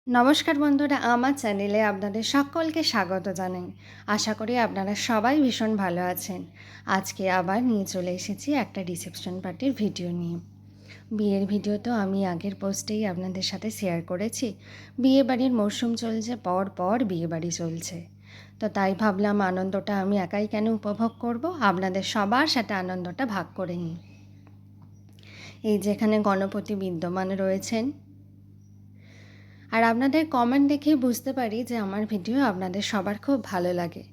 নমস্কার বন্ধুরা, আমার চ্যানেলে আপনাদের সকলকে স্বাগত জানাই। আশা করি আপনারা সবাই ভীষণ ভালো আছেন। আজকে আবার নিয়ে চলে এসেছি একটা রিসেপশন পার্টির ভিডিও নিয়ে। বিয়ের ভিডিও তো আমি আগের পোস্টেই আপনাদের সাথে শেয়ার করেছি। বিয়েবাড়ির মরশুম চলছে, পর পর বিয়েবাড়ি চলছে। তো তাই ভাবলাম আনন্দটা আমি একাই কেন উপভোগ করব, আপনাদের সবার সাথে আনন্দটা ভাগ করে নিই। এই যেখানে গণপতি বিদ্যমান রয়েছেন, আর আপনাদের কমেন্ট দেখেই বুঝতে পারি যে আমার ভিডিও আপনাদের সবার খুব ভালো লাগে।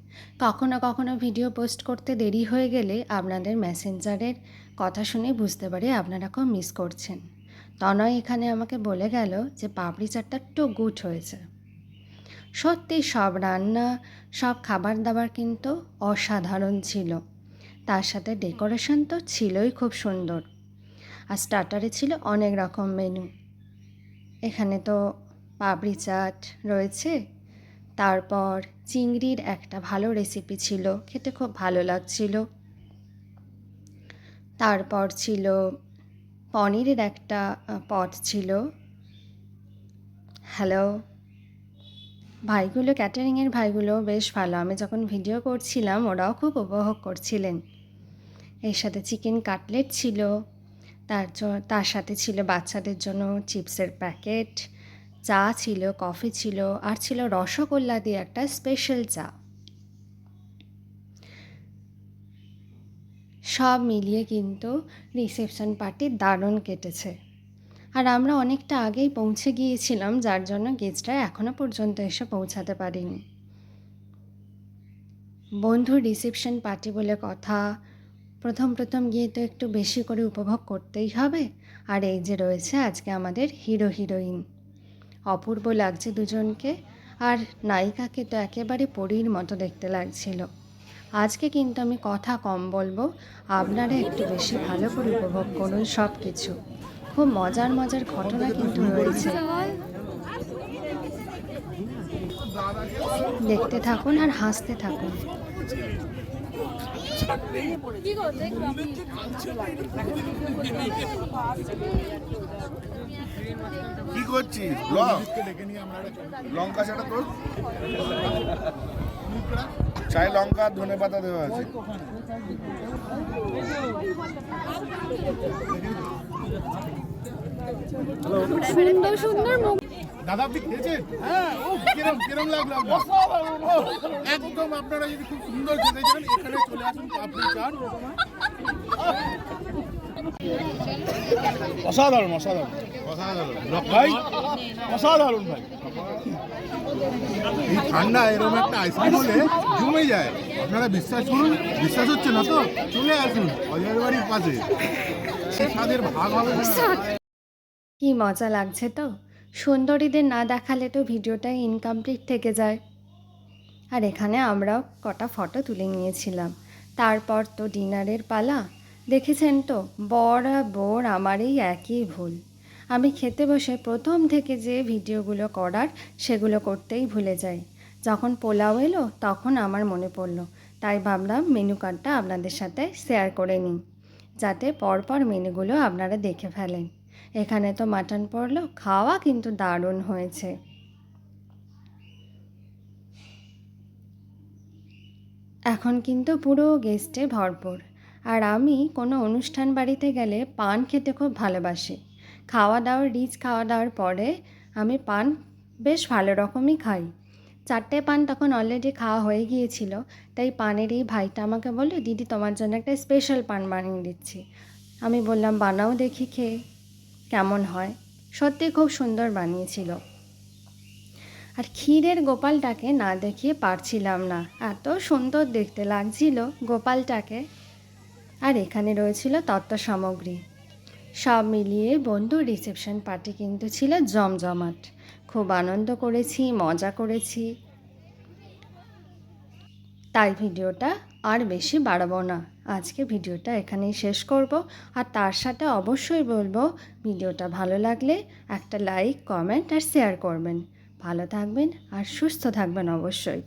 কখনো কখনো ভিডিও পোস্ট করতে দেরি হয়ে গেলে আপনাদের মেসেঞ্জারের কথা শুনে বুঝতে পারি আপনারা খুব মিস করছেন। তনয় এখানে আমাকে বলে গেল যে পাপড়ি চাটটা একটু গুড হয়েছে। সত্যি সব রান্না, সব খাবার দাবার কিন্তু অসাধারণ ছিল। তার সাথে ডেকোরেশন তো ছিলই খুব সুন্দর। আর স্টার্টারে ছিল অনেক রকম মেনু। এখানে তো পাপড়ি চাট রয়েছে, তারপর চিংড়ির একটা ভালো রেসিপি ছিল, খেতে খুব ভালো লাগছিল। তারপর ছিল পনিরের একটা পদ ছিল। হ্যালো, ভাইগুলো, ক্যাটারিংয়ের ভাইগুলো বেশ ভালো। আমি যখন ভিডিও করছিলাম ওরাও খুব উপভোগ করছিলেন। এর সাথে চিকেন কাটলেট ছিল, তার সাথে ছিল বাচ্চাদের জন্য চিপসের প্যাকেট, চা ছিল, কফি ছিল, আর ছিল রসগোল্লা দিয়ে একটা স্পেশাল চা। সব মিলিয়ে কিন্তু রিসেপশন পার্টি দারুণ কেটেছে। আর আমরা অনেকটা আগেই পৌঁছে গিয়েছিলাম, যার জন্য গেস্টরা এখনও পর্যন্ত এসে পৌঁছাতে পারেনি। বন্ধুর রিসেপশন পার্টি বলে কথা, প্রথম গিয়ে তো একটু বেশি করে উপভোগ করতেই হবে। আর এই যে রয়েছে আজকে আমাদের হিরো হিরোইন, অপূর্ব লাগছে দুজনকে। আর নায়িকাকে তো একেবারে পরীর মতো দেখতে লাগছিল। আজকে কিন্তু আমি কথা কম বলবো, আপনারা একটু বেশি ভালো করে উপভোগ করুন সব কিছু। খুব মজার মজার ঘটনা কিন্তু রয়েছে, দেখতে থাকুন আর হাসতে থাকুন। কি করছিস? লঙ্কা ছাড়া তোর চাই, লঙ্কা ধনে পাতা দেওয়া আছে। সুন্দর সুন্দর দাদা আপনি খেয়েছেন? হ্যাঁ, কিরম লাগলো? একদম আপনারা যদি খুব সুন্দর খেতে চান এখানে চলে আসুন, আপনি চান। অসাধারণ অসাধারণ অসাধারণ ভাই, অসাধারণ ভাই। এই ঠান্ডা এরকম একটা আইসক্রিম হলে জমে যায়। আপনারা বিশ্বাস করুন, বিশ্বাস হচ্ছে না তো চলে আসুন অজয়ের বাড়ির পাশে, সে স্বাদের ভাগ হবে না। কি মজা লাগছে তো! সুন্দরীদের না দেখালে তো ভিডিওটা ইনকমপ্লিট থেকে যায়। আর এখানে আমরাও কটা ফটো তুলে নিয়েছিলাম। তারপর তো ডিনারের পালা। দেখেছেন তো, বর আর বউর আমার এই একই ভুল। আমি খেতে বসে প্রথম থেকে যে ভিডিওগুলো করার সেগুলো করতেই ভুলে যাই। যখন পোলাও এলো তখন আমার মনে পড়লো, তাই ভাবলাম মেনু কার্ডটা আপনাদের সাথে শেয়ার করে নিই, যাতে পরপর মেনুগুলো আপনারা দেখে ফেলেন। এখানে তো মাটন পড়লো, খাওয়া কিন্তু দারুণ হয়েছে। এখন কিন্তু পুরো গেস্টে ভরপুর। আর আমি কোনো অনুষ্ঠান বাড়িতে গেলে পান খেতে খুব ভালোবাসি। রিচ খাওয়া দাওয়ার পরে আমি পান বেশ ভালো রকমই খাই। 4টে পান তখন অলরেডি খাওয়া হয়ে গিয়েছিল, তাই পানের এই ভাইটা আমাকে বলল, দিদি তোমার জন্য একটা স্পেশাল পান বানিয়ে দিচ্ছি। আমি বললাম বানাও দেখি খেয়ে কেমন হয়। সত্যি খুব সুন্দর বানিয়েছিল। আর ক্ষীরের গোপালটাকে না দেখিয়ে পারছিলাম না, এত সুন্দর দেখতে লাগছিল গোপালটাকে। আর এখানে রয়েছিল তত্ত্ব সামগ্রী। সব মিলিয়ে বন্ধুর রিসেপশন পার্টি কিন্তু ছিল জমজমাট। খুব আনন্দ করেছি, মজা করেছি। তাই ভিডিওটা আর বেশি বাড়াবো না, আজকে ভিডিওটা এখানেই শেষ করব। আর তার সাথে অবশ্যই বলবো, ভিডিওটা ভালো লাগলে একটা লাইক, কমেন্ট আর শেয়ার করবেন। ভালো থাকবেন আর সুস্থ থাকবেন অবশ্যই।